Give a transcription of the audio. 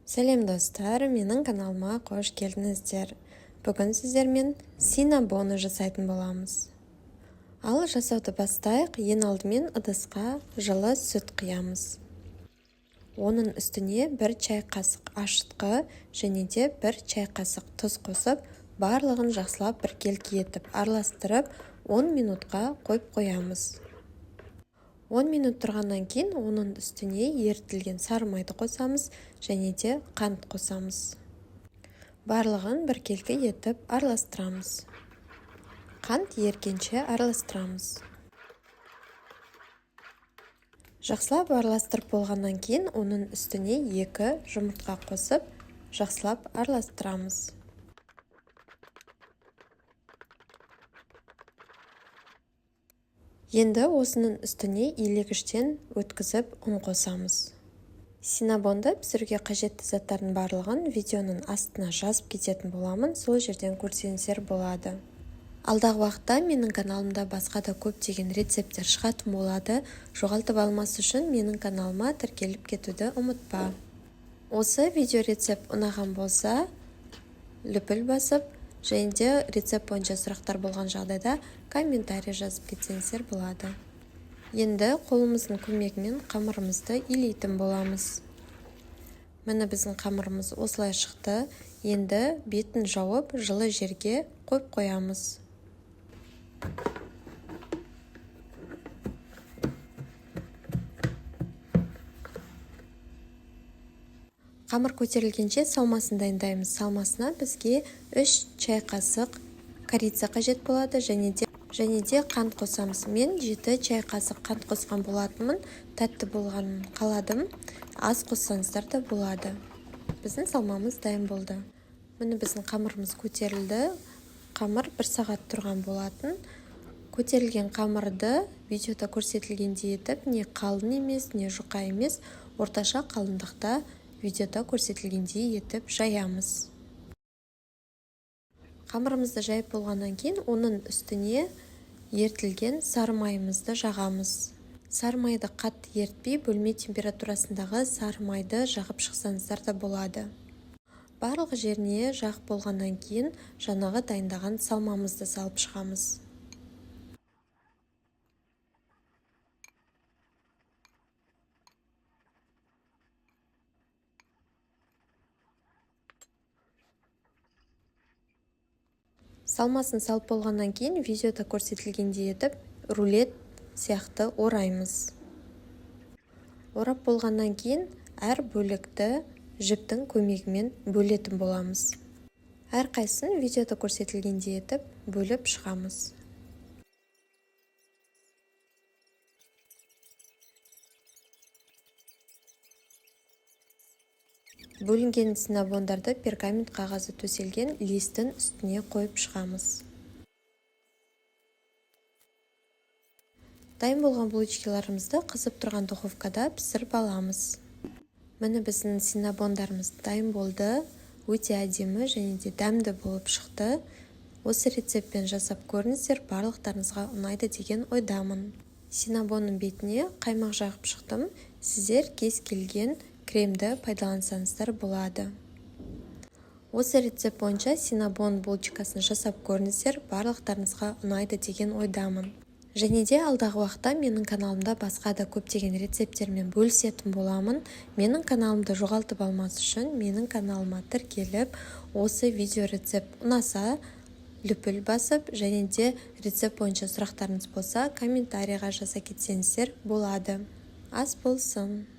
Сәлем достар, менің каналыма қош келдіңіздер. Бүгін сіздермен синнабоны жасайтын боламыз. Ал жасауды бастайық. Ең алдымен ыдысқа жылы сүт құямыз. Оның үстіне 1 чай қасық ашытқы және де 1 чай қасық тұз қосып, барлығын жақсылап біркелкі етіп араластырып 10 минутқа қойып қоямыз. 10 минут тұрғаннан кейін оның үстіне ерітілген сары майды қосамыз және де қант қосамыз. Барлығын біркелкі етіп араластырамыз. Қант ерігенше араластырамыз. Жақсылап араластырып болғаннан кейін оның үстіне 2 жұмыртқа қосып, жақсылап араластырамыз. Енді осының үстіне илегіштен өткізіп ұн қосамыз. Синнабонды пісіруге қажетті заттардың барлығын видеоның астына жазып кететін боламын, сол жерден көрсеңіздер болады. Алдағы уақытта менің каналымда басқа да көптеген рецепттер шығатын болады. Жоғалтып алмас үшін менің каналыма тіркеліп кетуді ұмытпа. Осы видео рецепт ұнаған болса, лүпіл басып, және де рецепт бойынша сұрақтар болған жағдайда комментарий жазып кетсеңіздер болады. Енді қолымыздың көмегімен қамырымызды илейтін боламыз. Міне біздің қамырымыз осылай шықты. Енді бетін жауып, жылы жерге қойып қоямыз. Қамыр көтерілгенше салмасын дайындаймыз. Салмасына бізге 3 чай қасық корица қажет болады және де қант қосамыз. Мен 7 чай қасық қант қосқан болатынмын. Тәтті болғанын қаладым. Аз қоссаңыздар да болады. Біздің салмамыз дайын болды. Міне біздің қамырымыз көтерілді. Қамыр 1 сағат тұрған болатын. Көтерілген қамырды видеода көрсетілгендей етіп, не қалың емес, не жұқа емес, орташа қалыңдықта видеода көрсетілгендей етіп жаямыз. Қамырымызды жайып болғаннан кейін оның үстіне ерітілген сары майымызды жағамыз. Сары майды қатты ерітпей, бөлме температурасындағы сары майды жағып шықсаңыздар да болады. Барлық жеріне жағып болғаннан кейін жаңағы дайындаған салмамызды салып шығамыз. Салмасын салып болғаннан кейін видеода көрсетілгендей етіп рулет сияқты ораймыз. Орап болғаннан кейін әр бөлікті жіптің көмегімен бөлетін боламыз. Әр қайсысын видеода көрсетілгендей етіп бөліп шығамыз. Бөлінген синнабондарды пергамент қағазы төселген листің үстіне қойып шығамыз. Дайын болған булочкаларымызды қызып тұрған духовкада пісіріп аламыз. Міне біздің синнабондарымыз дайын болды. Өте әдемі және де дәмді болып шықты. Осы рецептпен жасап көріңіздер, барлықтарыңызға ұнайды деген ойдамын. Синнабонның бетіне қаймақ жағып шықтым. Сіздер кез келген кремді пайдалансаңыздар болады. Осы рецепт бойынша синнабон булочкасын жасап көріңіздер, барлықтарыңызға ұнайды деген ойдамын. Және де алдағы уақытта менің каналымда басқа да көптеген рецепттермен бөлісетін боламын. Менің каналымды жоғалтып алмас үшін менің каналыма тіркеліп, осы видео рецепт ұнаса, лүпіл басып, және де рецепт бойынша сұрақтарыңыз болса, комментарийға жаза кетсеңіздер болады. Ас болсын!